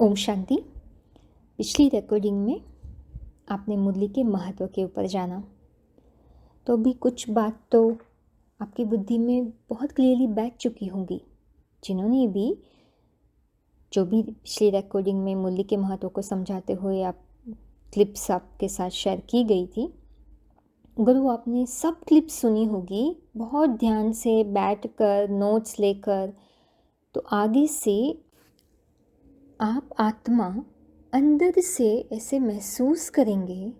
ओम शांति। पिछली रिकॉर्डिंग में आपने मुरली के महत्व के ऊपर जाना, तो अभी कुछ बात तो आपकी बुद्धि में बहुत क्लियरली बैठ चुकी होंगी। जिन्होंने भी जो भी पिछली रिकॉर्डिंग में मुरली के महत्व को समझाते हुए आप क्लिप्स आपके साथ शेयर की गई थी, अगर वो आपने सब क्लिप्स सुनी होगी बहुत ध्यान से बैठकर नोट्स लेकर, तो आगे से आप आत्मा अंदर से ऐसे महसूस करेंगे।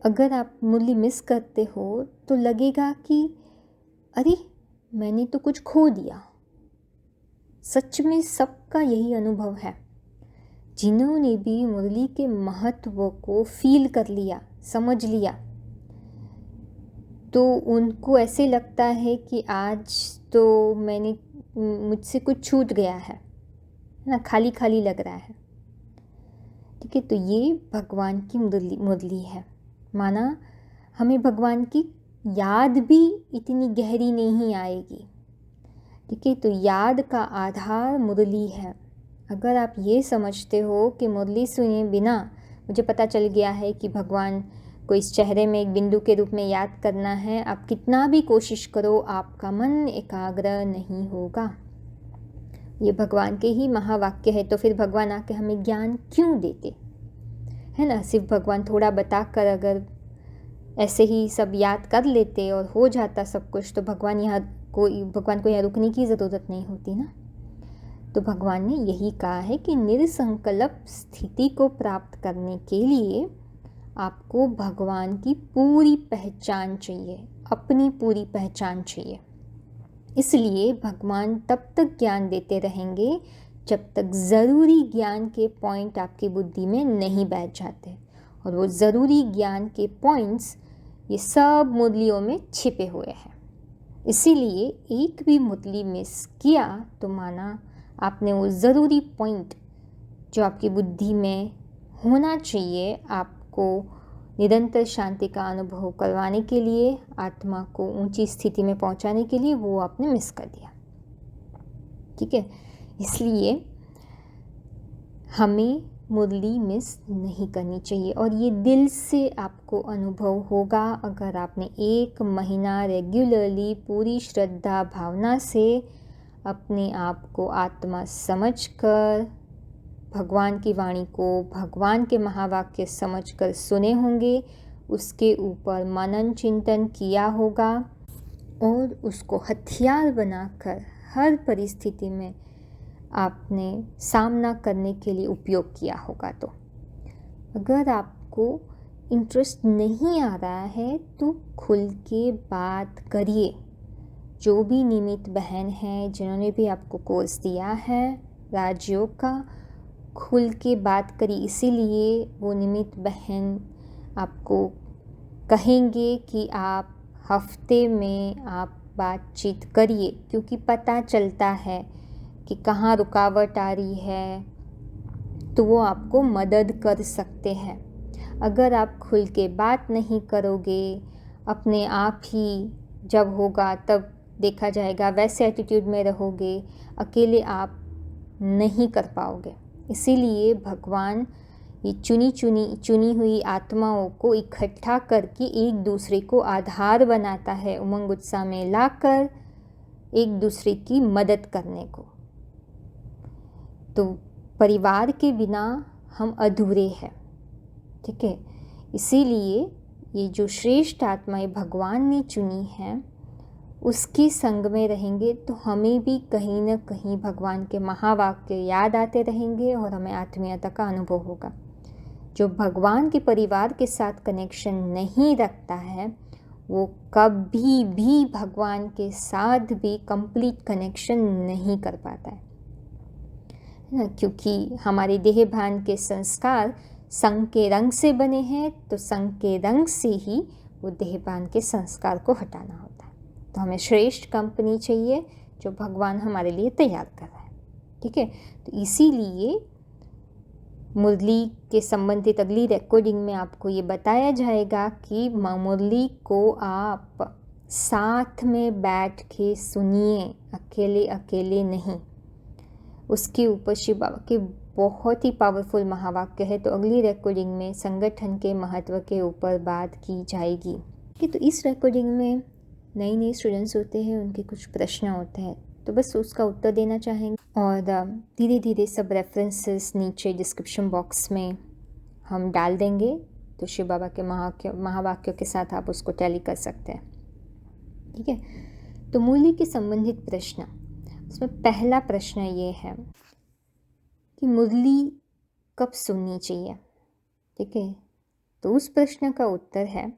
अगर आप मुरली मिस करते हो तो लगेगा कि अरे मैंने तो कुछ खो दिया। सच में सबका यही अनुभव है। जिन्होंने भी मुरली के महत्व को फील कर लिया, समझ लिया, तो उनको ऐसे लगता है कि आज तो मुझसे कुछ छूट गया है ना, खाली खाली लग रहा है। ठीक है, तो ये भगवान की मुरली है। माना हमें भगवान की याद भी इतनी गहरी नहीं आएगी। ठीक है, तो याद का आधार मुरली है। अगर आप ये समझते हो कि मुरली सुने बिना मुझे पता चल गया है कि भगवान को इस चेहरे में एक बिंदु के रूप में याद करना है, आप कितना भी कोशिश करो आपका मन एकाग्र नहीं होगा। ये भगवान के ही महावाक्य है, तो फिर भगवान आके हमें ज्ञान क्यों देते है ना। सिर्फ भगवान थोड़ा बताकर अगर ऐसे ही सब याद कर लेते और हो जाता सब कुछ, तो भगवान को यहाँ रुकने की ज़रूरत नहीं होती ना। तो भगवान ने यही कहा है कि निरसंकल्प स्थिति को प्राप्त करने के लिए आपको भगवान की पूरी पहचान चाहिए, अपनी पूरी पहचान चाहिए। इसलिए भगवान तब तक ज्ञान देते रहेंगे जब तक ज़रूरी ज्ञान के पॉइंट आपकी बुद्धि में नहीं बैठ जाते। और वो ज़रूरी ज्ञान के पॉइंट्स ये सब मुरलियों में छिपे हुए हैं। इसीलिए एक भी मुरली मिस किया तो माना आपने वो ज़रूरी पॉइंट जो आपकी बुद्धि में होना चाहिए, आपको निरंतर शांति का अनुभव करवाने के लिए, आत्मा को ऊंची स्थिति में पहुंचाने के लिए, वो आपने मिस कर दिया। ठीक है, इसलिए हमें मुरली मिस नहीं करनी चाहिए। और ये दिल से आपको अनुभव होगा अगर आपने 1 महीना रेगुलरली पूरी श्रद्धा भावना से अपने आप को आत्मा समझकर भगवान की वाणी को, भगवान के महावाक्य समझकर सुने होंगे, उसके ऊपर मनन चिंतन किया होगा और उसको हथियार बनाकर हर परिस्थिति में आपने सामना करने के लिए उपयोग किया होगा। तो अगर आपको इंटरेस्ट नहीं आ रहा है तो खुल के बात करिए। जो भी निमित्त बहन हैं जिन्होंने भी आपको कोर्स दिया है राजयोग का, खुल के बात करी। इसीलिए वो निमित्त बहन आपको कहेंगे कि आप हफ्ते में आप बातचीत करिए, क्योंकि पता चलता है कि कहाँ रुकावट आ रही है, तो वो आपको मदद कर सकते हैं। अगर आप खुल के बात नहीं करोगे, अपने आप ही जब होगा तब देखा जाएगा वैसे एटीट्यूड में रहोगे, अकेले आप नहीं कर पाओगे। इसीलिए भगवान ये चुनी हुई आत्माओं को इकट्ठा करके एक दूसरे को आधार बनाता है, उमंग उत्साह में लाकर एक दूसरे की मदद करने को। तो परिवार के बिना हम अधूरे हैं। ठीक है, इसीलिए ये जो श्रेष्ठ आत्माएं भगवान ने चुनी हैं उसके संग में रहेंगे तो हमें भी कहीं न कहीं भगवान के महावाक्य याद आते रहेंगे और हमें आत्मीयता का अनुभव होगा। जो भगवान के परिवार के साथ कनेक्शन नहीं रखता है वो कभी भी भगवान के साथ भी कंप्लीट कनेक्शन नहीं कर पाता है ना, क्योंकि हमारे देह भान के संस्कार संग के रंग से बने हैं, तो संग के रंग से ही वो देह भान के संस्कार को हटाना होता है। तो हमें श्रेष्ठ कंपनी चाहिए जो भगवान हमारे लिए तैयार कर रहा है। ठीक है, तो इसीलिए मुरली के संबंधित अगली रिकॉर्डिंग में आपको ये बताया जाएगा कि मुरली को आप साथ में बैठ के सुनिए, अकेले अकेले नहीं। उसके ऊपर शिव बाबा के बहुत ही पावरफुल महावाक्य है। तो अगली रिकॉर्डिंग में संगठन के महत्व के ऊपर बात की जाएगी। कि तो इस रिकॉर्डिंग में नए स्टूडेंट्स होते हैं, उनके कुछ प्रश्न होते हैं, तो बस उसका उत्तर देना चाहेंगे। और धीरे धीरे सब रेफरेंसेस नीचे डिस्क्रिप्शन बॉक्स में हम डाल देंगे, तो शिव बाबा के महावाक्यों के साथ आप उसको टैली कर सकते हैं। ठीक है, तो मुरली के संबंधित प्रश्न, उसमें पहला प्रश्न ये है कि मुरली कब सुननी चाहिए। ठीक है, तो उस प्रश्न का उत्तर है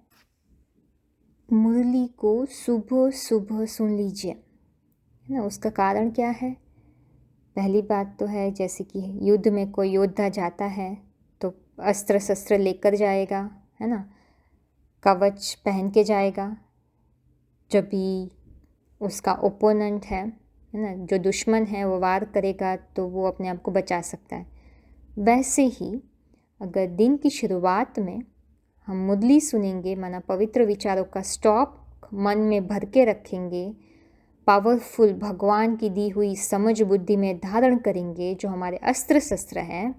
मुरली को सुबह सुबह सुन लीजिए, है ना। उसका कारण क्या है? पहली बात तो है जैसे कि युद्ध में कोई योद्धा जाता है तो अस्त्र शस्त्र लेकर जाएगा, है ना, कवच पहन के जाएगा। जब भी उसका ओपोनेंट है ना, जो दुश्मन है, वो वार करेगा तो वो अपने आप को बचा सकता है। वैसे ही अगर दिन की शुरुआत में हम मुरली सुनेंगे, माना पवित्र विचारों का स्टॉक मन में भर के रखेंगे, पावरफुल भगवान की दी हुई समझ बुद्धि में धारण करेंगे जो हमारे अस्त्र शस्त्र हैं,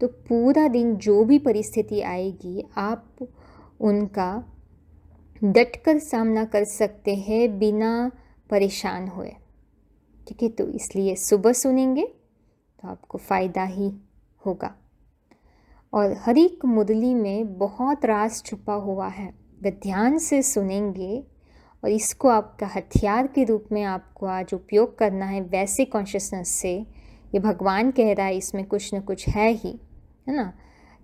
तो पूरा दिन जो भी परिस्थिति आएगी आप उनका डटकर सामना कर सकते हैं बिना परेशान हुए। ठीक है, तो इसलिए सुबह सुनेंगे तो आपको फ़ायदा ही होगा। और हर एक मुरली में बहुत राज छुपा हुआ है, अगर ध्यान से सुनेंगे और इसको आपका हथियार के रूप में आपको आज उपयोग करना है वैसे कॉन्शियसनेस से, ये भगवान कह रहा है इसमें कुछ न कुछ है ही, है ना,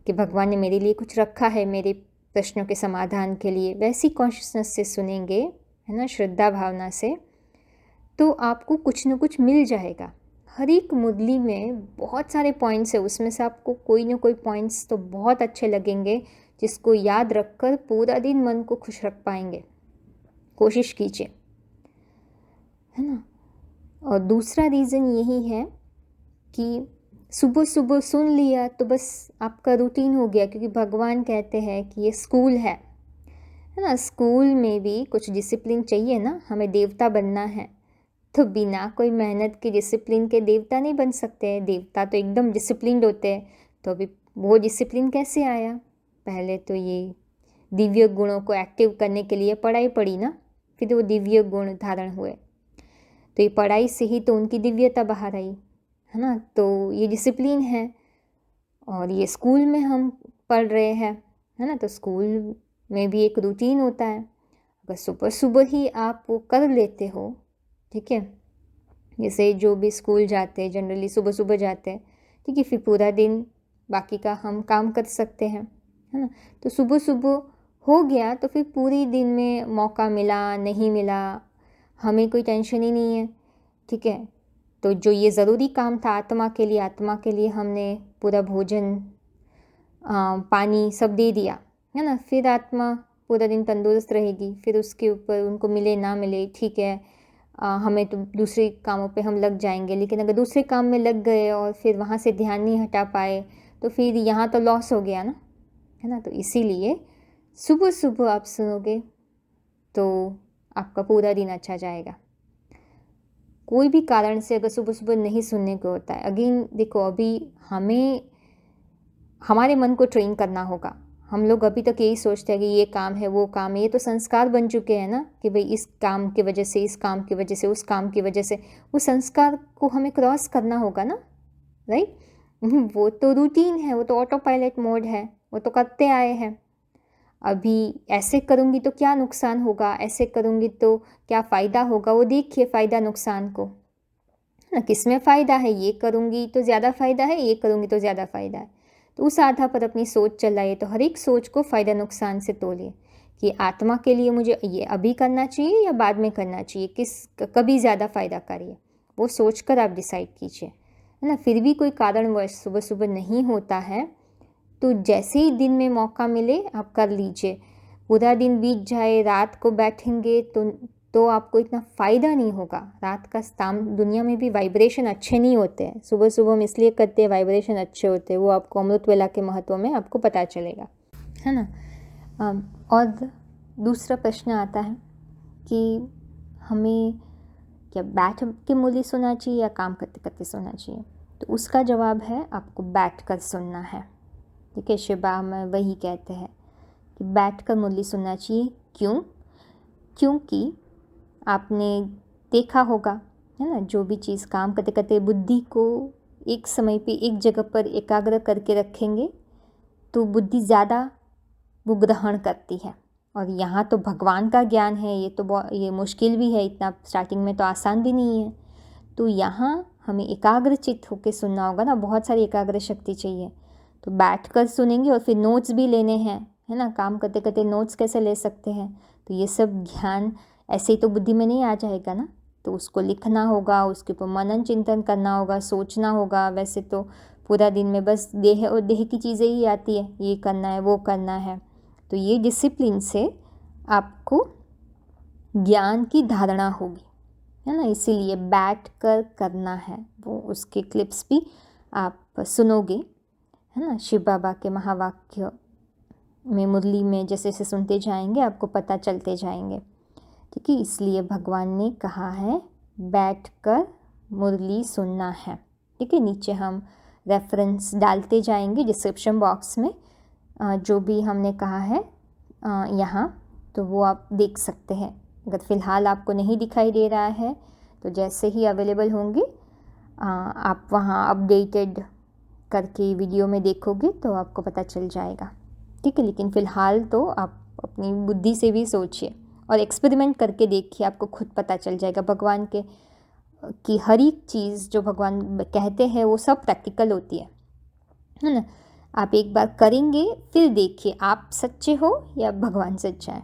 कि भगवान ने मेरे लिए कुछ रखा है मेरे प्रश्नों के समाधान के लिए, वैसी कॉन्शियसनेस से सुनेंगे, है ना, श्रद्धा भावना से, तो आपको कुछ न कुछ मिल जाएगा। हर एक मुरली में बहुत सारे पॉइंट्स है, उसमें से आपको कोई ना कोई पॉइंट्स तो बहुत अच्छे लगेंगे जिसको याद रखकर पूरा दिन मन को खुश रख पाएंगे। कोशिश कीजिए, है ना। और दूसरा रीज़न यही है कि सुबह सुबह सुन लिया तो बस आपका रूटीन हो गया, क्योंकि भगवान कहते हैं कि ये स्कूल है ना। स्कूल में भी कुछ डिसिप्लिन चाहिए ना, हमें देवता बनना है, तो बिना कोई मेहनत के डिसिप्लिन के देवता नहीं बन सकते हैं। देवता तो एकदम डिसिप्लिन्ड होते हैं, तो अभी वो डिसिप्लिन कैसे आया? पहले तो ये दिव्य गुणों को एक्टिव करने के लिए पढ़ाई पड़ी ना, फिर वो दिव्य गुण धारण हुए, तो ये पढ़ाई से ही तो उनकी दिव्यता बाहर आई, है ना। तो ये डिसिप्लिन है और ये स्कूल में हम पढ़ रहे हैं, है ना, तो स्कूल में भी एक रूटीन होता है। अगर सुबह सुबह ही आप वो कर लेते हो, ठीक है, जैसे जो भी स्कूल जाते हैं जनरली सुबह सुबह जाते हैं, ठीक है, फिर पूरा दिन बाकी का हम काम कर सकते हैं, है ना। तो सुबह सुबह हो गया तो फिर पूरी दिन में मौका मिला नहीं मिला हमें कोई टेंशन ही नहीं है। ठीक है, तो जो ये ज़रूरी काम था आत्मा के लिए हमने पूरा भोजन पानी सब दे दिया, है ना। फिर आत्मा पूरा दिन तंदुरुस्त रहेगी, फिर उसके ऊपर उनको मिले ना मिले, ठीक है, हमें तो दूसरे कामों पे हम लग जाएंगे, लेकिन अगर दूसरे काम में लग गए और फिर वहाँ से ध्यान नहीं हटा पाए तो फिर यहाँ तो लॉस हो गया ना, है ना। तो इसीलिए सुबह सुबह आप सुनोगे तो आपका पूरा दिन अच्छा जाएगा। कोई भी कारण से अगर सुबह सुबह नहीं सुनने को होता है, अगेन देखो, अभी हमें हमारे मन को ट्रेन करना होगा। हम लोग अभी तक यही सोचते हैं कि ये काम है वो काम है, ये तो संस्कार बन चुके हैं ना, कि भाई इस काम की वजह से, इस काम की वजह से, उस काम की वजह से, उस संस्कार को हमें क्रॉस करना होगा ना, राइट। वो तो रूटीन है, वो तो ऑटो पायलट मोड है, वो तो करते आए हैं। अभी ऐसे करूँगी तो क्या नुकसान होगा, ऐसे करूँगी तो क्या फ़ायदा होगा, वो देखिए फ़ायदा नुकसान को, है ना, किस में फ़ायदा है, ये करूँगी तो ज़्यादा फ़ायदा है, ये करूँगी तो ज़्यादा फ़ायदा है। तो उस आधार पर अपनी सोच चलाइए। तो हर एक सोच को फ़ायदा नुकसान से तोलिए कि आत्मा के लिए मुझे ये अभी करना चाहिए या बाद में करना चाहिए, कभी ज़्यादा फ़ायदाकारी है, वो सोच कर आप डिसाइड कीजिए, है ना। फिर भी कोई कारणवश सुबह सुबह नहीं होता है तो जैसे ही दिन में मौका मिले आप कर लीजिए। पूरा दिन बीत जाए, रात को बैठेंगे तो आपको इतना फ़ायदा नहीं होगा। रात का काम दुनिया में भी वाइब्रेशन अच्छे नहीं होते हैं, सुबह सुबह हम इसलिए करते हैं वाइब्रेशन अच्छे होते हैं, वो आपको अमृत वेला के महत्व में आपको पता चलेगा, है ना। और दूसरा प्रश्न आता है कि हमें क्या बैठ के मुरली सुनना चाहिए या काम करते करते सुनना चाहिए? तो उसका जवाब है आपको बैठ कर सुनना है। ठीक है, शिव बाबा में वही कहते हैं कि बैठ कर मुरली सुनना चाहिए। क्यों? क्योंकि आपने देखा होगा, है ना, जो भी चीज़ काम करते करते बुद्धि को एक समय पे एक जगह पर एकाग्र करके रखेंगे तो बुद्धि ज़्यादा वो ग्रहण करती है। और यहाँ तो भगवान का ज्ञान है, ये मुश्किल भी है, इतना स्टार्टिंग में तो आसान भी नहीं है। तो यहाँ हमें एकाग्रचित्त होकर सुनना होगा ना, बहुत सारी एकाग्र शक्ति चाहिए। तो बैठकर सुनेंगे और फिर नोट्स भी लेने हैं, है ना, काम करते करते नोट्स कैसे ले सकते हैं? तो ये सब ज्ञान ऐसे ही तो बुद्धि में नहीं आ जाएगा ना, तो उसको लिखना होगा, उसके ऊपर मनन चिंतन करना होगा, सोचना होगा। वैसे तो पूरा दिन में बस देह और देह की चीज़ें ही आती है, ये करना है वो करना है। तो ये डिसिप्लिन से आपको ज्ञान की धारणा होगी, है ना, इसीलिए बैठ कर करना है। वो उसके क्लिप्स भी आप सुनोगे, है ना, शिव बाबा के महावाक्य में मुरली में जैसे जैसे सुनते जाएंगे आपको पता चलते जाएंगे। ठीक है, इसलिए भगवान ने कहा है बैठ कर मुरली सुनना है। ठीक है, नीचे हम रेफरेंस डालते जाएंगे डिस्क्रिप्शन बॉक्स में, जो भी हमने कहा है यहाँ, तो वो आप देख सकते हैं। अगर फ़िलहाल आपको नहीं दिखाई दे रहा है तो जैसे ही अवेलेबल होंगे आप वहाँ अपडेटेड करके वीडियो में देखोगे तो आपको पता चल जाएगा। ठीक है, लेकिन फ़िलहाल तो आप अपनी बुद्धि से भी सोचिए और एक्सपेरिमेंट करके देखिए, आपको खुद पता चल जाएगा। भगवान के की हर एक चीज़ जो भगवान कहते हैं वो सब प्रैक्टिकल होती है ना। आप एक बार करेंगे फिर देखिए आप सच्चे हो या भगवान सच्चा है।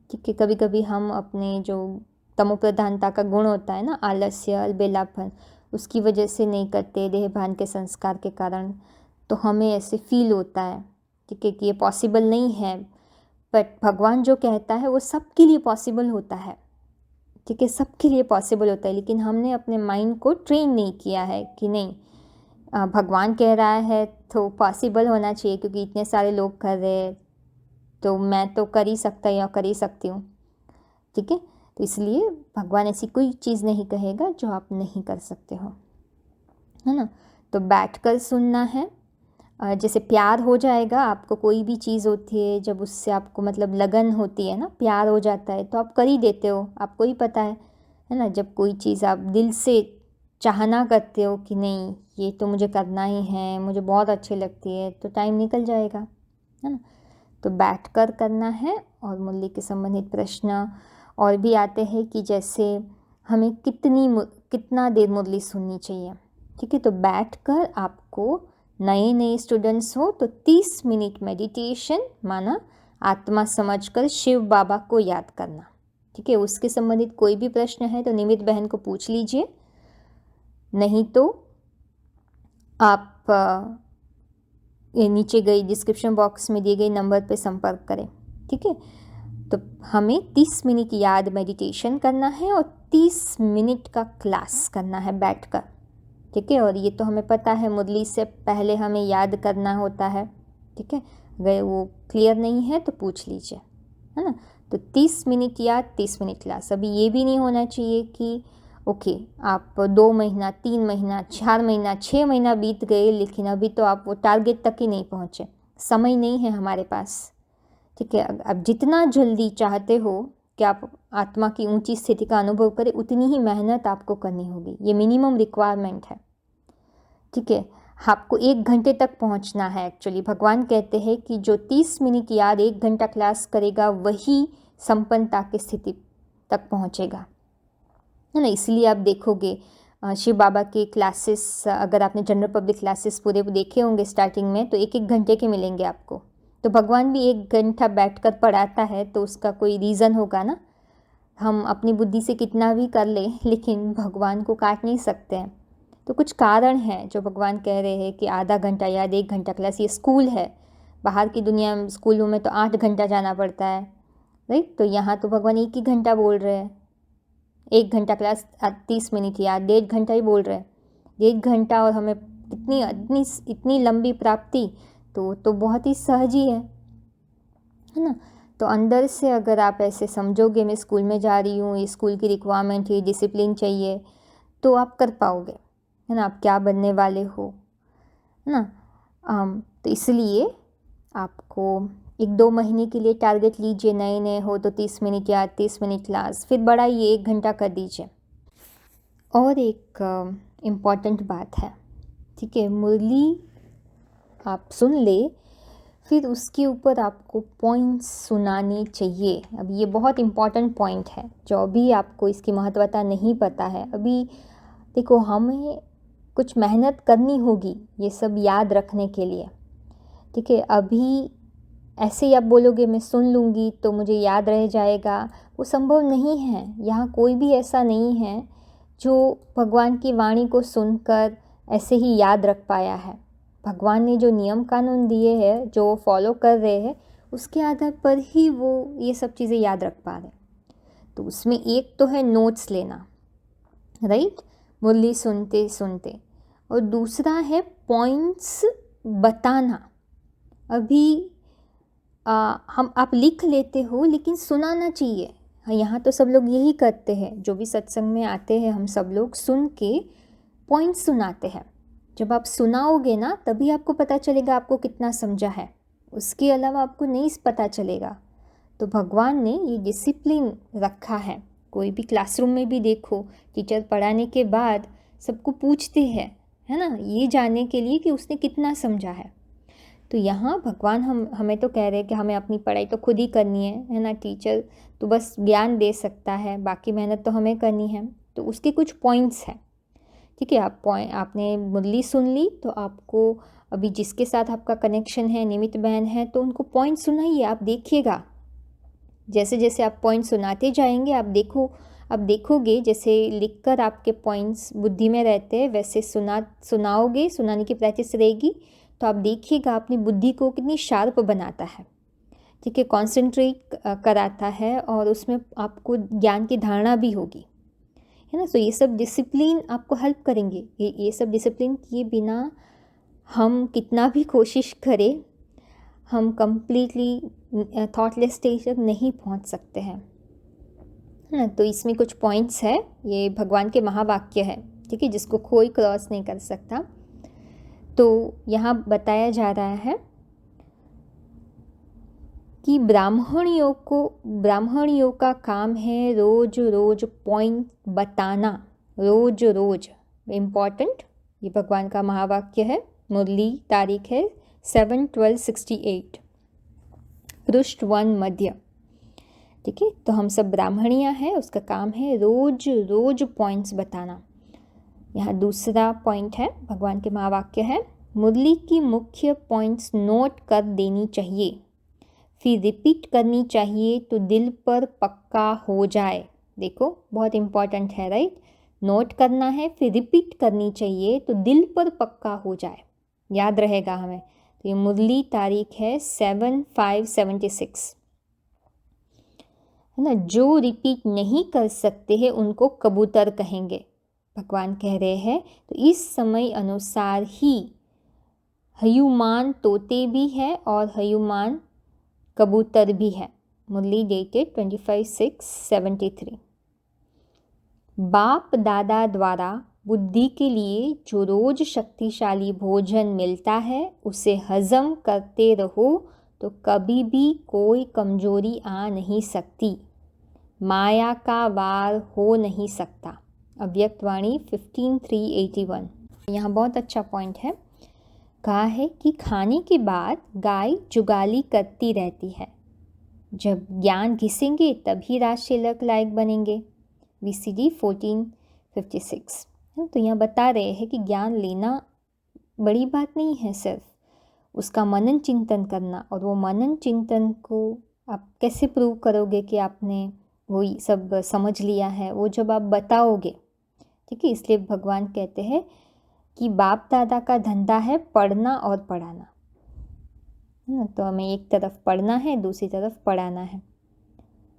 ठीक है, कभी कभी हम अपने जो तमोप्रधानता का गुण होता है ना, आलस्य, अलबेलापन, उसकी वजह से नहीं करते, देहभान के संस्कार के कारण, तो हमें ऐसे फील होता है, ठीक है, कि ये पॉसिबल नहीं है। बट भगवान जो कहता है वो सबके लिए पॉसिबल होता है। ठीक है, सबके लिए पॉसिबल होता है, लेकिन हमने अपने माइंड को ट्रेन नहीं किया है कि नहीं भगवान कह रहा है तो पॉसिबल होना चाहिए, क्योंकि इतने सारे लोग कर रहे हैं तो मैं तो कर ही सकता या कर ही सकती हूँ। ठीक है, तो इसलिए भगवान ऐसी कोई चीज़ नहीं कहेगा जो आप नहीं कर सकते हो, है ना। तो बैठकर सुनना है। जैसे प्यार हो जाएगा आपको, कोई भी चीज़ होती है जब उससे आपको मतलब लगन होती है ना, प्यार हो जाता है तो आप कर ही देते हो, आपको ही पता है ना। जब कोई चीज़ आप दिल से चाहना करते हो कि नहीं ये तो मुझे करना ही है, मुझे बहुत अच्छी लगती है, तो टाइम निकल जाएगा, है ना। तो बैठकर करना है। और मुरली के संबंधित प्रश्न और भी आते हैं कि जैसे हमें कितना देर मुरली सुननी चाहिए। ठीक है, तो बैठकर आपको, नए नए स्टूडेंट्स हो तो 30 मिनट मेडिटेशन, माना आत्मा समझकर शिव बाबा को याद करना। ठीक है, उसके संबंधित कोई भी प्रश्न है तो निमित बहन को पूछ लीजिए, नहीं तो आप नीचे गई डिस्क्रिप्शन बॉक्स में दिए गए नंबर पर संपर्क करें। ठीक है, तो हमें 30 मिनट याद मेडिटेशन करना है और 30 मिनट का क्लास करना है बैठकर। ठीक है, और ये तो हमें पता है मुरली से पहले हमें याद करना होता है। ठीक है, अगर वो क्लियर नहीं है तो पूछ लीजिए, है ना। तो 30 मिनट याद, 30 मिनट क्लास। अभी ये भी नहीं होना चाहिए कि ओके आप 2 महीना, 3 महीना, 4 महीना, 6 महीना बीत गए लेकिन अभी तो आप वो टारगेट तक ही नहीं पहुँचे, समय नहीं है हमारे पास। ठीक है, अब जितना जल्दी चाहते हो कि आप आत्मा की ऊंची स्थिति का अनुभव करें, उतनी ही मेहनत आपको करनी होगी, ये मिनिमम रिक्वायरमेंट है। ठीक है, आपको 1 घंटे तक पहुंचना है। एक्चुअली भगवान कहते हैं कि जो 30 मिनट याद 1 घंटा क्लास करेगा वही संपन्नता की स्थिति तक पहुंचेगा, है ना। इसलिए आप देखोगे शिव बाबा के क्लासेस, अगर आपने जनरल पब्लिक क्लासेस पूरे देखे होंगे स्टार्टिंग में, तो 1-1 घंटे के मिलेंगे आपको। तो भगवान भी 1 घंटा बैठकर पढ़ाता है, तो उसका कोई रीज़न होगा ना। हम अपनी बुद्धि से कितना भी कर लें लेकिन भगवान को काट नहीं सकते हैं, तो कुछ कारण है जो भगवान कह रहे हैं कि आधा घंटा या 1 घंटा क्लास। ये स्कूल है, बाहर की दुनिया में स्कूलों में तो 8 घंटा जाना पड़ता है, राइट। तो यहाँ तो भगवान 1 ही घंटा बोल रहे हैं, 1 घंटा क्लास 30 मिनट या 1.5 घंटा ही बोल रहे हैं, 1 घंटा, और हमें इतनी लंबी प्राप्ति तो बहुत ही सहज ही है ना। तो अंदर से अगर आप ऐसे समझोगे मैं स्कूल में जा रही हूँ, ये स्कूल की रिक्वायरमेंट है, डिसिप्लिन चाहिए, तो आप कर पाओगे, है ना। आप क्या बनने वाले हो, है ना। तो इसलिए आपको 1-2 महीने के लिए टारगेट लीजिए। नए नए हो तो 30 मिनट या 30 मिनट क्लास, फिर बढ़ाइए 1 घंटा कर दीजिए। और एक इम्पॉर्टेंट बात है, ठीक है, मुरली आप सुन ले, फिर उसके ऊपर आपको पॉइंट्स सुनाने चाहिए। अब ये बहुत इम्पॉर्टेंट पॉइंट है, जो अभी आपको इसकी महत्वता नहीं पता है। अभी देखो, हमें कुछ मेहनत करनी होगी ये सब याद रखने के लिए, ठीक है। अभी ऐसे ही आप बोलोगे मैं सुन लूँगी तो मुझे याद रह जाएगा, वो संभव नहीं है। यहाँ कोई भी ऐसा नहीं है जो भगवान की वाणी को सुनकर ऐसे ही याद रख पाया है। भगवान ने जो नियम कानून दिए हैं, जो फॉलो कर रहे हैं, उसके आधार पर ही वो ये सब चीज़ें याद रख पा रहे। तो उसमें एक तो है नोट्स लेना, राइट, मुरली सुनते सुनते, और दूसरा है पॉइंट्स बताना। अभी आप लिख लेते हो, लेकिन सुनाना चाहिए। यहाँ तो सब लोग यही करते हैं, जो भी सत्संग में आते हैं हम सब लोग सुन के पॉइंट्स सुनाते हैं। जब आप सुनाओगे ना, तभी आपको पता चलेगा आपको कितना समझा है, उसके अलावा आपको नहीं पता चलेगा। तो भगवान ने ये डिसिप्लिन रखा है। कोई भी क्लासरूम में भी देखो, टीचर पढ़ाने के बाद सबको पूछते हैं, है ना, ये जानने के लिए कि उसने कितना समझा है। तो यहाँ भगवान हमें तो कह रहे हैं कि हमें अपनी पढ़ाई तो खुद ही करनी है ना। टीचर तो बस ज्ञान दे सकता है, बाकी मेहनत तो हमें करनी है। तो उसके कुछ पॉइंट्स हैं, ठीक है। आपने मुरली सुन ली, तो आपको अभी जिसके साथ आपका कनेक्शन है, निमित्त बहन है, तो उनको पॉइंट सुनाइए। आप देखिएगा, जैसे जैसे आप पॉइंट सुनाते जाएंगे, आप देखोगे जैसे लिखकर आपके पॉइंट्स बुद्धि में रहते हैं, वैसे सुनाओगे, सुनाने की प्रैक्टिस रहेगी, तो आप देखिएगा अपनी बुद्धि को कितनी शार्प बनाता है, ठीक है, कॉन्सेंट्रेट कराता है, और उसमें आपको ज्ञान की धारणा भी होगी, है ना। तो ये सब डिसिप्लिन आपको हेल्प करेंगे। ये सब डिसिप्लिन किए बिना हम कितना भी कोशिश करें, हम कम्प्लीटली थॉटलेस स्टेज तक नहीं पहुंच सकते हैं, है ना। तो इसमें कुछ पॉइंट्स है, ये भगवान के महावाक्य है, ठीक है, जिसको कोई क्रॉस नहीं कर सकता। तो यहाँ बताया जा रहा है कि ब्राह्मणियों का काम है रोज रोज पॉइंट बताना, रोज रोज, इम्पॉर्टेंट। ये भगवान का महावाक्य है। मुरली तारीख है 7/12/68, पृष्ठ 1 मध्य, ठीक है। तो हम सब ब्राह्मणियाँ हैं, उसका काम है रोज रोज पॉइंट्स बताना। यहाँ दूसरा पॉइंट है, भगवान के महावाक्य है, मुरली की मुख्य पॉइंट्स नोट कर देनी चाहिए, फिर रिपीट करनी चाहिए तो दिल पर पक्का हो जाए। देखो, बहुत इम्पॉर्टेंट है, राइट। नोट करना है, फिर रिपीट करनी चाहिए तो दिल पर पक्का हो जाए, याद रहेगा हमें। तो ये मुरली तारीख है 7/5/76, है ना। जो रिपीट नहीं कर सकते हैं उनको कबूतर कहेंगे, भगवान कह रहे हैं। तो इस समय अनुसार ही हयुमान तोते भी है और हयुमान कबूतर भी है। मुरली डेटेड 25/6/73। बाप दादा द्वारा बुद्धि के लिए जो रोज शक्तिशाली भोजन मिलता है, उसे हजम करते रहो तो कभी भी कोई कमजोरी आ नहीं सकती, माया का वार हो नहीं सकता। अव्यक्तवाणी 15/3/81। यहाँ बहुत अच्छा पॉइंट है, कहा है कि खाने के बाद गाय जुगाली करती रहती है, जब ज्ञान घिसेंगे तभी राजतिलक लायक बनेंगे। VCD 14/56। तो यहाँ बता रहे हैं कि ज्ञान लेना बड़ी बात नहीं है, सिर्फ उसका मनन चिंतन करना। और वो मनन चिंतन को आप कैसे प्रूव करोगे कि आपने वो सब समझ लिया है, वो जब आप बताओगे, ठीक है। इसलिए भगवान कहते हैं कि बाप दादा का धंधा है पढ़ना और पढ़ाना, है ना। तो हमें एक तरफ पढ़ना है, दूसरी तरफ पढ़ाना है,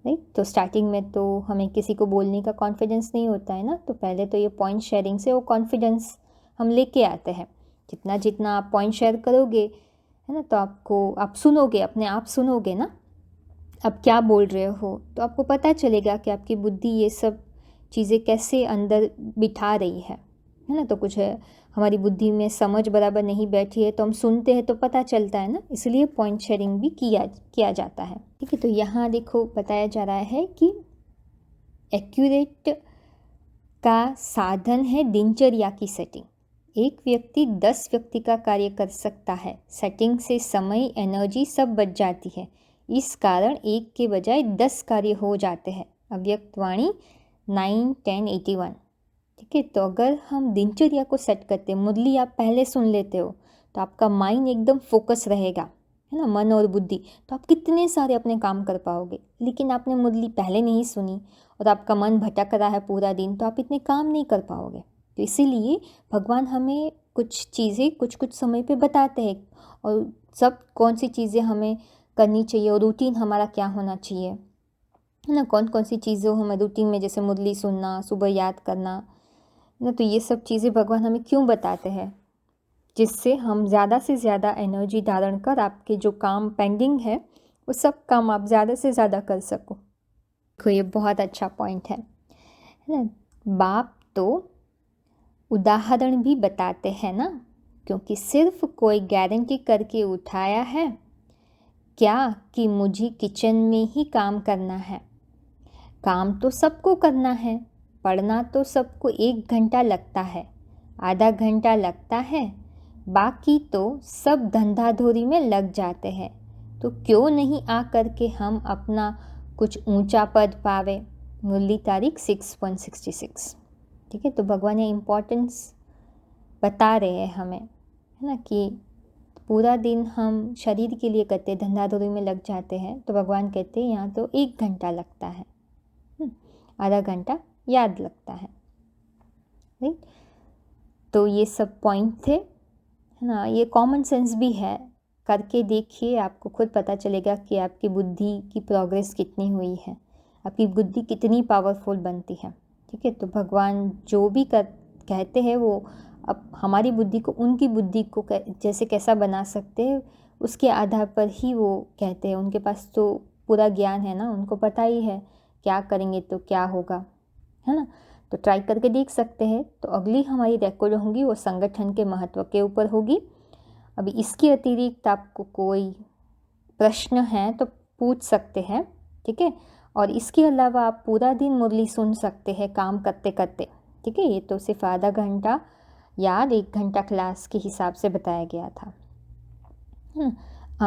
राइट। तो स्टार्टिंग में तो हमें किसी को बोलने का कॉन्फिडेंस नहीं होता है ना, तो पहले तो ये पॉइंट शेयरिंग से वो कॉन्फिडेंस हम लेके आते हैं। जितना जितना आप पॉइंट शेयर करोगे, है ना, तो आप सुनोगे, अपने आप सुनोगे ना, आप क्या बोल रहे हो, तो आपको पता चलेगा कि आपकी बुद्धि ये सब चीज़ें कैसे अंदर बिठा रही है ना। तो कुछ है हमारी बुद्धि में समझ बराबर नहीं बैठी है तो हम सुनते हैं तो पता चलता है ना, इसलिए पॉइंट शेयरिंग भी किया जाता है। ठीक है, तो यहाँ देखो बताया जा रहा है कि एक्यूरेट का साधन है दिनचर्या की सेटिंग। एक व्यक्ति 10 व्यक्ति का कार्य कर सकता है। सेटिंग से समय, एनर्जी सब बच जाती है। इस कारण एक के बजाय 10 कार्य हो जाते हैं। अव्यक्त वाणी 9/10/81। ठीक है, तो अगर हम दिनचर्या को सेट करते हैं, मुरली आप पहले सुन लेते हो तो आपका माइंड एकदम फोकस रहेगा, है ना, मन और बुद्धि, तो आप कितने सारे अपने काम कर पाओगे। लेकिन आपने मुरली पहले नहीं सुनी और आपका मन भटक रहा है पूरा दिन, तो आप इतने काम नहीं कर पाओगे। तो इसीलिए भगवान हमें कुछ चीज़ें कुछ कुछ समय पे बताते हैं और सब कौन सी चीज़ें हमें करनी चाहिए और रूटीन हमारा क्या होना चाहिए, है ना, कौन कौन सी चीज़ें हमें रूटीन में, जैसे मुरली सुनना, सुबह याद करना ना। तो ये सब चीज़ें भगवान हमें क्यों बताते हैं, जिससे हम ज़्यादा से ज़्यादा एनर्जी धारण कर आपके जो काम पेंडिंग है वो सब काम आप ज़्यादा से ज़्यादा कर सको। तो ये बहुत अच्छा पॉइंट है ना। बाप तो उदाहरण भी बताते हैं ना, क्योंकि सिर्फ कोई गारंटी करके उठाया है क्या कि मुझे किचन में ही काम करना है। काम तो सबको करना है, पढ़ना तो सबको 1 घंटा लगता है, आधा घंटा लगता है, बाकी तो सब धंधाधोरी में लग जाते हैं। तो क्यों नहीं आ कर के हम अपना कुछ ऊंचा पद पावे। मुरली तारीख 6.66। ठीक है, तो भगवान ये इम्पोर्टेंस बता रहे हैं हमें, है ना, कि पूरा दिन हम शरीर के लिए करते, धंधाधोरी में लग जाते हैं, तो भगवान कहते हैं यहाँ तो 1 घंटा लगता है, आधा घंटा याद लगता है। राइट, तो ये सब पॉइंट थे, है ना। ये कॉमन सेंस भी है, करके देखिए, आपको खुद पता चलेगा कि आपकी बुद्धि की प्रोग्रेस कितनी हुई है, आपकी बुद्धि कितनी पावरफुल बनती है। ठीक है, तो भगवान जो भी कहते हैं वो अब हमारी बुद्धि को उनकी बुद्धि को जैसे कैसा बना सकते हैं उसके आधार पर ही वो कहते हैं। उनके पास तो पूरा ज्ञान है ना, उनको पता ही है क्या करेंगे तो क्या होगा, है ना। तो ट्राई करके देख सकते हैं। तो अगली हमारी रिकॉर्ड होगी वो संगठन के महत्व के ऊपर होगी। अभी इसके अतिरिक्त आपको कोई प्रश्न है तो पूछ सकते हैं, ठीक है। और इसके अलावा आप पूरा दिन मुरली सुन सकते हैं काम करते करते, ठीक है। ये तो सिर्फ आधा घंटा याद 1 घंटा क्लास के हिसाब से बताया गया था।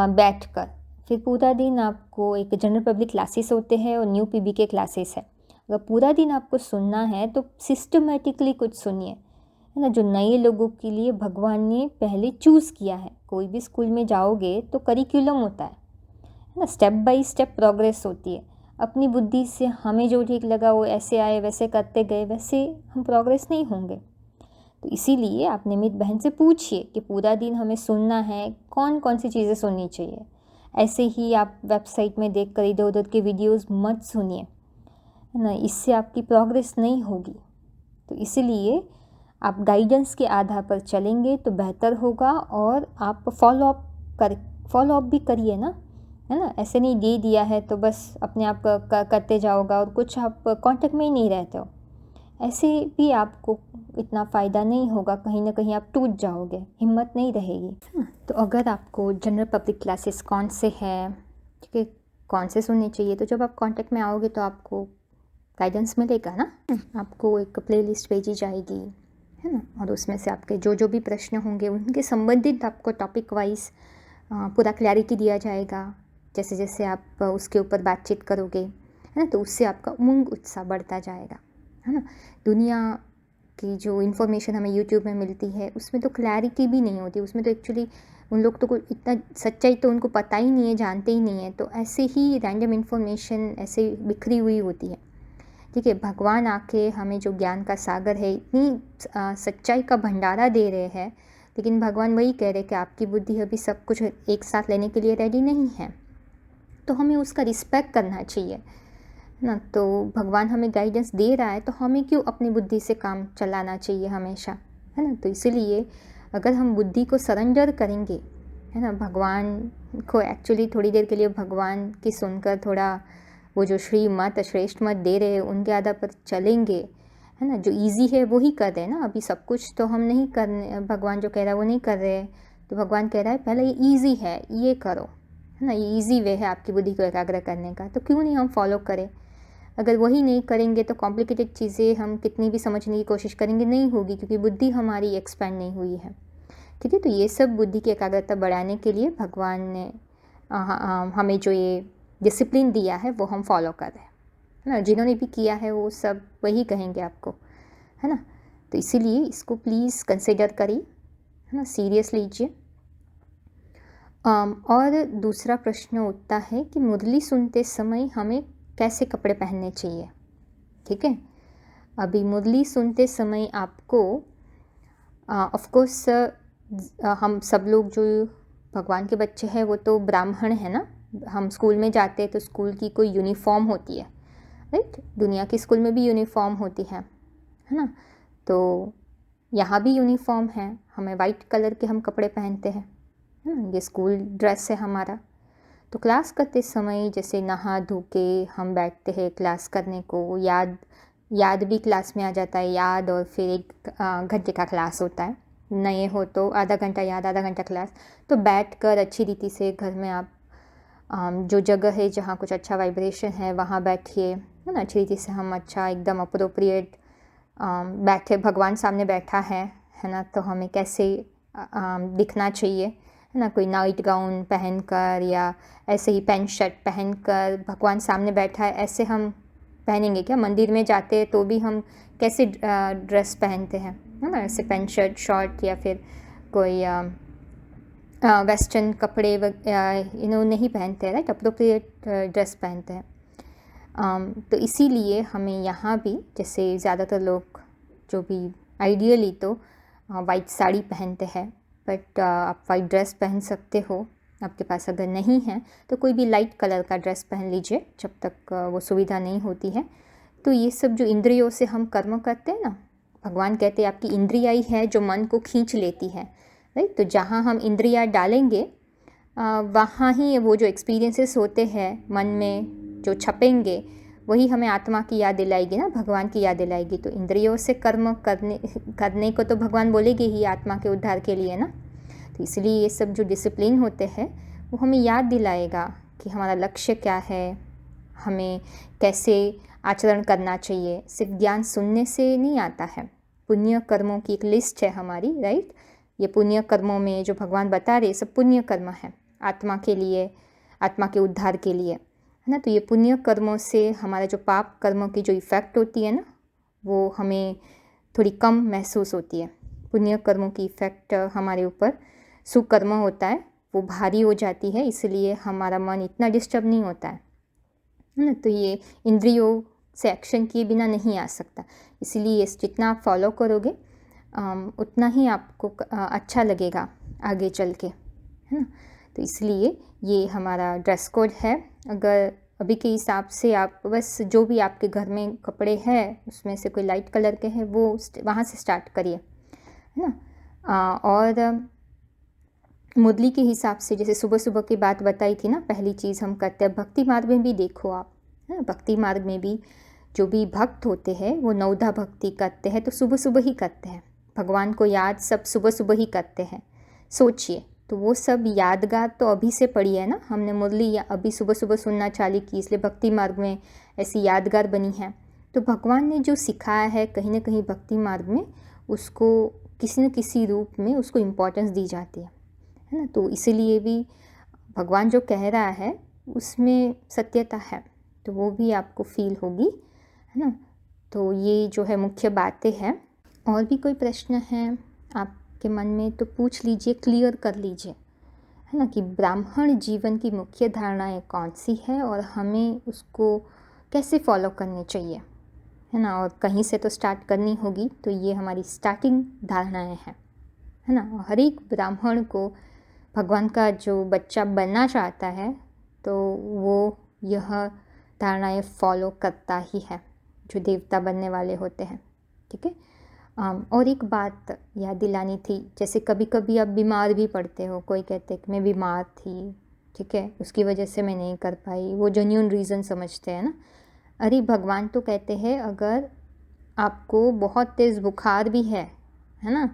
बैठ कर फिर पूरा दिन आपको एक जनरल पब्लिक क्लासेस होते हैं और न्यू पीबी के क्लासेस है। अगर पूरा दिन आपको सुनना है तो सिस्टमेटिकली कुछ सुनिए, है ना। जो नए लोगों के लिए भगवान ने पहले चूज़ किया है। कोई भी स्कूल में जाओगे तो करिकुलम होता है ना, स्टेप बाय स्टेप प्रोग्रेस होती है। अपनी बुद्धि से हमें जो ठीक लगा वो ऐसे आए वैसे करते गए, वैसे हम प्रोग्रेस नहीं होंगे। तो इसीलिए आप निमित बहन से पूछिए कि पूरा दिन हमें सुनना है, कौन कौन सी चीज़ें सुननी चाहिए। ऐसे ही आप वेबसाइट में देख कर इधर उधर के वीडियोस मत सुनिए, है ना, इससे आपकी प्रोग्रेस नहीं होगी। तो इसीलिए आप गाइडेंस के आधार पर चलेंगे तो बेहतर होगा। और आप फॉलो अप भी करिए ना, है ना। ऐसे नहीं दे दिया है तो बस अपने आप करते जाओगा और कुछ आप कांटेक्ट में ही नहीं रहते हो, ऐसे भी आपको इतना फ़ायदा नहीं होगा। कहीं ना कहीं आप टूट जाओगे, हिम्मत नहीं रहेगी। तो अगर आपको जनरल पब्लिक क्लासेस कौन से हैं, ठीक है, कौन से सुनने चाहिए, तो जब आप कांटेक्ट में आओगे तो आपको गाइडेंस मिलेगा ना। आपको एक प्लेलिस्ट भेजी जाएगी, है ना, और उसमें से आपके जो जो भी प्रश्न होंगे उनके संबंधित आपको टॉपिक वाइज पूरा क्लैरिटी दिया जाएगा। जैसे जैसे आप उसके ऊपर बातचीत करोगे, है ना, तो उससे आपका उमंग उत्साह बढ़ता जाएगा, है ना। दुनिया की जो इन्फॉर्मेशन हमें यूट्यूब में मिलती है उसमें तो क्लैरिटी भी नहीं होती, उसमें तो एक्चुअली उन लोग तो कोई इतना सच्चाई तो उनको पता ही नहीं है, जानते ही नहीं है। तो ऐसे ही रैंडम इन्फॉर्मेशन ऐसे बिखरी हुई होती है, ठीक है। भगवान आके हमें जो ज्ञान का सागर है, इतनी सच्चाई का भंडारा दे रहे हैं, लेकिन भगवान वही कह रहे हैं कि आपकी बुद्धि अभी सब कुछ एक साथ लेने के लिए रेडी नहीं है, तो हमें उसका रिस्पेक्ट करना चाहिए ना। तो भगवान हमें गाइडेंस दे रहा है तो हमें क्यों अपनी बुद्धि से काम चलाना चाहिए हमेशा, है ना। तो इसीलिए अगर हम बुद्धि को सरेंडर करेंगे, है ना। भगवान को एक्चुअली थोड़ी देर के लिए भगवान की सुनकर थोड़ा वो जो श्रीमत श्रेष्ठ मत दे रहे हैं उनके आधार पर चलेंगे, है ना। जो इजी है वो ही कर रहे हैं ना, अभी सब कुछ तो हम नहीं करने, भगवान जो कह रहा है वो नहीं कर रहे हैं। तो भगवान कह रहा है पहले ये ईजी है ये करो, है ना, ये ईजी वे है आपकी बुद्धि को एकाग्र करने का, तो क्यों नहीं हम फॉलो करें। अगर वही नहीं करेंगे तो कॉम्प्लिकेटेड चीज़ें हम कितनी भी समझने की कोशिश करेंगे नहीं होगी, क्योंकि बुद्धि हमारी एक्सपेंड नहीं हुई है, ठीक है। तो ये सब बुद्धि की एकाग्रता बढ़ाने के लिए भगवान ने हमें जो ये डिसिप्लिन दिया है वो हम फॉलो कर रहे हैं, है ना। जिन्होंने भी किया है वो सब वही कहेंगे आपको, है ना। तो इसीलिए इसको प्लीज़ कंसिडर करिए, है ना, सीरियस लीजिए। और दूसरा प्रश्न उठता है कि मुरली सुनते समय हमें कैसे कपड़े पहनने चाहिए, ठीक है। अभी मुरली सुनते समय आपको ऑफ कोर्स हम सब लोग जो भगवान के बच्चे हैं वो तो ब्राह्मण है ना, हम स्कूल में जाते हैं तो स्कूल की कोई यूनिफॉर्म होती है, राइट। दुनिया की स्कूल में भी यूनिफॉर्म होती है ना। तो यहाँ भी यूनिफॉर्म है, हमें वाइट कलर के हम कपड़े पहनते हैं, है ना, ये स्कूल ड्रेस है हमारा। तो क्लास करते समय जैसे नहा धो के हम बैठते हैं क्लास करने को, याद भी क्लास में आ जाता है, याद और फिर 1 घंटे का क्लास होता है, नए हो तो आधा घंटा याद आधा घंटा क्लास। तो बैठकर अच्छी रीति से घर में आप जो जगह है जहाँ कुछ अच्छा वाइब्रेशन है वहाँ बैठिए, है ना। अच्छी रीति से हम अच्छा एकदम अप्रोप्रिएट बैठे, भगवान सामने बैठा है ना, तो हमें कैसे दिखना चाहिए, है ना। कोई नाइट गाउन पहनकर या ऐसे ही पैंट शर्ट पहनकर भगवान सामने बैठा है ऐसे हम पहनेंगे क्या। मंदिर में जाते हैं तो भी हम कैसे ड्रेस पहनते हैं, है ना, ऐसे पैंट शर्ट शॉर्ट या फिर कोई वेस्टर्न कपड़े नहीं पहनते हैं, राइट, अप्रोप्रिएट ड्रेस पहनते हैं। तो इसीलिए हमें यहाँ भी जैसे ज़्यादातर लोग जो भी आइडियली तो वाइट साड़ी पहनते हैं, बट आप वाइट ड्रेस पहन सकते हो, आपके पास अगर नहीं है तो कोई भी लाइट कलर का ड्रेस पहन लीजिए जब तक वो सुविधा नहीं होती है। तो ये सब जो इंद्रियों से हम कर्म करते हैं ना, भगवान कहते हैं आपकी इंद्रिया ही है जो मन को खींच लेती है, राइट। तो जहाँ हम इंद्रिया डालेंगे वहाँ ही वो जो एक्सपीरियंसेस होते हैं मन में जो छपेंगे वही हमें आत्मा की याद दिलाएगी ना, भगवान की याद दिलाएगी। तो इंद्रियों से कर्म करने को तो भगवान बोलेंगे ही आत्मा के उद्धार के लिए ना। तो इसलिए ये सब जो डिसिप्लिन होते हैं वो हमें याद दिलाएगा कि हमारा लक्ष्य क्या है, हमें कैसे आचरण करना चाहिए। सिर्फ ज्ञान सुनने से नहीं आता है, पुण्य कर्मों की एक लिस्ट है हमारी, राइट। ये पुण्य कर्मों में जो भगवान बता रहे सब पुण्य कर्म है आत्मा के लिए, आत्मा के उद्धार के लिए, है ना। तो ये पुण्य कर्मों से हमारा जो पाप कर्मों की जो इफ़ेक्ट होती है ना वो हमें थोड़ी कम महसूस होती है। पुण्य कर्मों की इफ़ेक्ट हमारे ऊपर सुकर्म होता है वो भारी हो जाती है, इसलिए हमारा मन इतना डिस्टर्ब नहीं होता है ना। तो ये इंद्रियों से एक्शन किए बिना नहीं आ सकता, इसलिए जितना आप फॉलो करोगे उतना ही आपको अच्छा लगेगा आगे चल के, है ना। तो इसलिए ये हमारा ड्रेस कोड है। अगर अभी के हिसाब से आप बस जो भी आपके घर में कपड़े हैं उसमें से कोई लाइट कलर के हैं वो वहाँ से स्टार्ट करिए, है ना। और मुरली के हिसाब से जैसे सुबह सुबह की बात बताई थी ना, पहली चीज़ हम करते हैं, भक्ति मार्ग में भी देखो आप, है ना, भक्ति मार्ग में भी जो भी भक्त होते हैं वो नवधा भक्ति करते हैं तो सुबह सुबह ही करते हैं, भगवान को याद सब सुबह सुबह ही करते हैं। सोचिए, तो वो सब यादगार तो अभी से पड़ी है ना, हमने मुरली या अभी सुबह सुबह सुनना चालू की, इसलिए भक्ति मार्ग में ऐसी यादगार बनी है। तो भगवान ने जो सिखाया है कहीं ना कहीं भक्ति मार्ग में उसको किसी न किसी रूप में उसको इम्पोर्टेंस दी जाती है ना। तो इसीलिए भी भगवान जो कह रहा है उसमें सत्यता है, तो वो भी आपको फील होगी, है ना। तो ये जो है मुख्य बातें हैं। और भी कोई प्रश्न है आपके मन में तो पूछ लीजिए, क्लियर कर लीजिए, है ना, कि ब्राह्मण जीवन की मुख्य धारणाएं कौन सी है और हमें उसको कैसे फॉलो करनी चाहिए, है ना। और कहीं से तो स्टार्ट करनी होगी, तो ये हमारी स्टार्टिंग धारणाएं हैं, है ना। हर एक ब्राह्मण को भगवान का जो बच्चा बनना चाहता है तो वो यह धारणाएं फॉलो करता ही है, जो देवता बनने वाले होते हैं, ठीक है। और एक बात याद दिलानी थी, जैसे कभी कभी आप बीमार भी पड़ते हो, कोई कहते हैं कि मैं बीमार थी, ठीक है, उसकी वजह से मैं नहीं कर पाई, वो जेन्युइन रीज़न समझते हैं ना। अरे भगवान तो कहते हैं अगर आपको बहुत तेज़ बुखार भी है ना,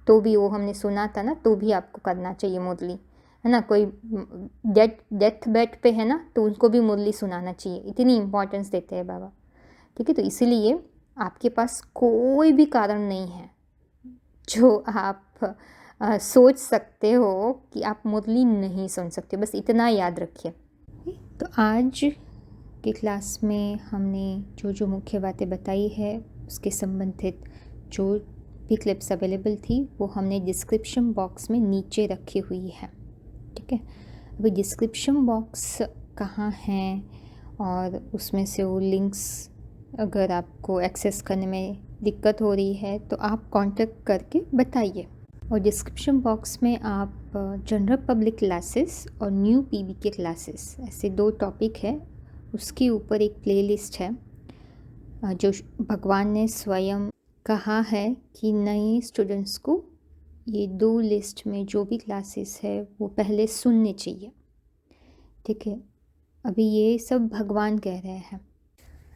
तो भी वो हमने सुना था ना, तो भी आपको करना चाहिए मुरली, है ना। कोई डेथ बेड पे है ना, तो उनको भी मुरली सुनाना चाहिए, इतनी इम्पोर्टेंस देते हैं बाबा, ठीक है। तो इसीलिए आपके पास कोई भी कारण नहीं है जो आप सोच सकते हो कि आप मुरली नहीं सुन सकते, बस इतना याद रखिए। तो आज की क्लास में हमने जो जो मुख्य बातें बताई है उसके संबंधित जो भी क्लिप्स अवेलेबल थी वो हमने डिस्क्रिप्शन बॉक्स में नीचे रखी हुई है, ठीक है। अभी डिस्क्रिप्शन बॉक्स कहाँ है और उसमें से वो लिंक्स अगर आपको एक्सेस करने में दिक्कत हो रही है तो आप कांटेक्ट करके बताइए। और डिस्क्रिप्शन बॉक्स में आप जनरल पब्लिक क्लासेस और न्यू पीवी के क्लासेस, ऐसे 2 टॉपिक है, उसके ऊपर एक प्लेलिस्ट है जो भगवान ने स्वयं कहा है कि नए स्टूडेंट्स को ये 2 लिस्ट में जो भी क्लासेस है वो पहले सुनने चाहिए, ठीक है। अभी ये सब भगवान कह रहे हैं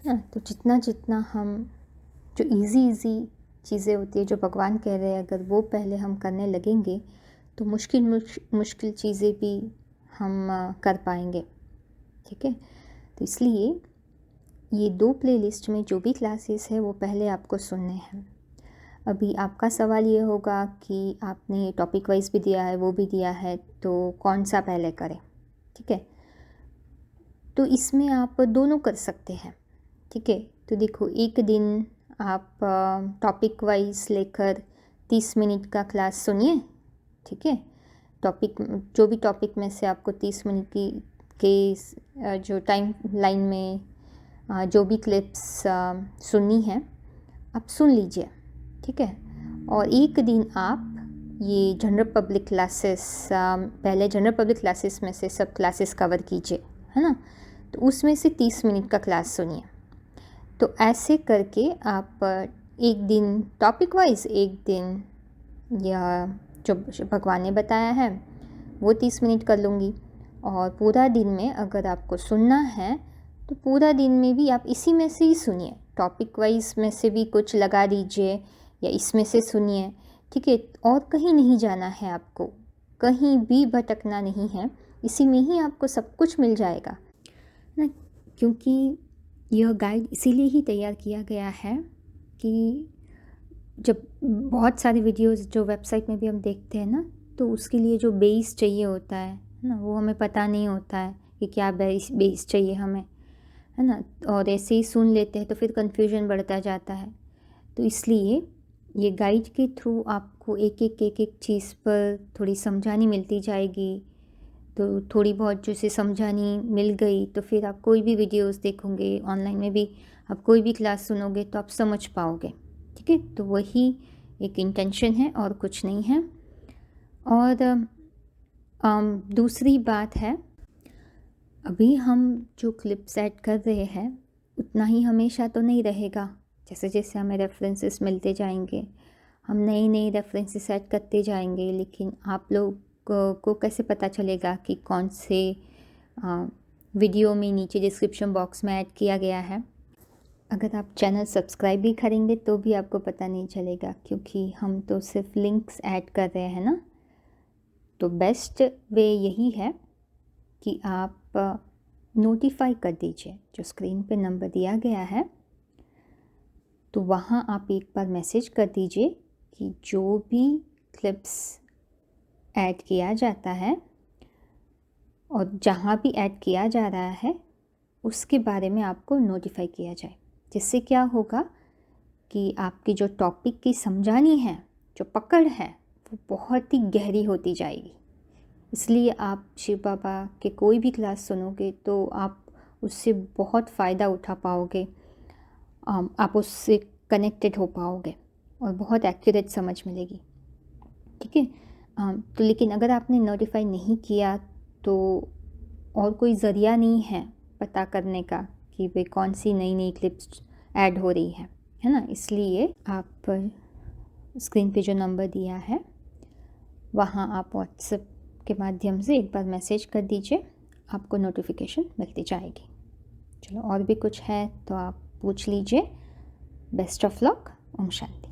ना, तो जितना जितना हम जो इजी चीज़ें होती है जो भगवान कह रहे हैं, अगर वो पहले हम करने लगेंगे तो मुश्किल चीज़ें भी हम कर पाएंगे, ठीक है। तो इसलिए ये 2 प्लेलिस्ट में जो भी क्लासेस है वो पहले आपको सुनने हैं। अभी आपका सवाल ये होगा कि आपने टॉपिक वाइज भी दिया है, वो भी दिया है, तो कौन सा पहले करें, ठीक है। तो इसमें आप दोनों कर सकते हैं, ठीक है। तो देखो, एक दिन आप टॉपिक वाइज लेकर 30 मिनट का क्लास सुनिए, ठीक है। टॉपिक जो भी टॉपिक में से आपको 30 मिनट की के जो टाइम लाइन में जो भी क्लिप्स सुननी है आप सुन लीजिए, ठीक है। और एक दिन आप ये जनरल पब्लिक क्लासेस पहले जनरल पब्लिक क्लासेस में से सब क्लासेस कवर कीजिए, है ना। तो उसमें से 30 मिनट का क्लास सुनिए। तो ऐसे करके आप एक दिन टॉपिक वाइज, एक दिन या जो भगवान ने बताया है वो 30 मिनट कर लूँगी। और पूरा दिन में अगर आपको सुनना है तो पूरा दिन में भी आप इसी में से ही सुनिए, टॉपिक वाइज में से भी कुछ लगा दीजिए या इसमें से सुनिए, ठीक है। और कहीं नहीं जाना है आपको, कहीं भी भटकना नहीं है, इसी में ही आपको सब कुछ मिल जाएगा ना। क्योंकि यह गाइड इसीलिए ही तैयार किया गया है कि जब बहुत सारे वीडियोस जो वेबसाइट में भी हम देखते हैं ना, तो उसके लिए जो बेस चाहिए होता है ना, वो हमें पता नहीं होता है कि क्या बेस चाहिए हमें, है ना। और ऐसे ही सुन लेते हैं तो फिर कन्फ्यूजन बढ़ता जाता है। तो इसलिए ये गाइड के थ्रू आपको एक एक चीज़ पर थोड़ी समझानी मिलती जाएगी। तो थोड़ी बहुत जैसे समझानी मिल गई तो फिर आप कोई भी वीडियोस देखोगे, ऑनलाइन में भी आप कोई भी क्लास सुनोगे तो आप समझ पाओगे, ठीक है। तो वही एक इंटेंशन है और कुछ नहीं है। और दूसरी बात है, अभी हम जो क्लिप्स ऐड कर रहे हैं उतना ही हमेशा तो नहीं रहेगा। जैसे जैसे हमें रेफरेंसेस मिलते जाएंगे हम नई रेफरेंसेस ऐड करते जाएंगे, लेकिन आप लोग को कैसे पता चलेगा कि कौन से वीडियो में नीचे डिस्क्रिप्शन बॉक्स में ऐड किया गया है। अगर आप चैनल सब्सक्राइब भी करेंगे तो भी आपको पता नहीं चलेगा, क्योंकि हम तो सिर्फ लिंक्स ऐड कर रहे हैं ना। तो बेस्ट वे यही है कि आप नोटिफाई कर दीजिए, जो स्क्रीन पे नंबर दिया गया है तो वहाँ आप एक बार मैसेज कर दीजिए कि जो भी क्लिप्स ऐड किया जाता है और जहाँ भी ऐड किया जा रहा है उसके बारे में आपको नोटिफाई किया जाए। जिससे क्या होगा कि आपकी जो टॉपिक की समझानी है, जो पकड़ है, वो बहुत ही गहरी होती जाएगी। इसलिए आप शिव बाबा के कोई भी क्लास सुनोगे तो आप उससे बहुत फ़ायदा उठा पाओगे, आप उससे कनेक्टेड हो पाओगे और बहुत एक्यूरेट समझ मिलेगी, ठीक है। तो लेकिन अगर आपने नोटिफाई नहीं किया तो और कोई ज़रिया नहीं है पता करने का कि भाई कौन सी नई क्लिप्स ऐड हो रही है ना। इसलिए आप स्क्रीन पे जो नंबर दिया है वहाँ आप व्हाट्सएप के माध्यम से एक बार मैसेज कर दीजिए, आपको नोटिफिकेशन मिलती जाएगी। चलो और भी कुछ है तो आप पूछ लीजिए। Best of luck. ओम शांति।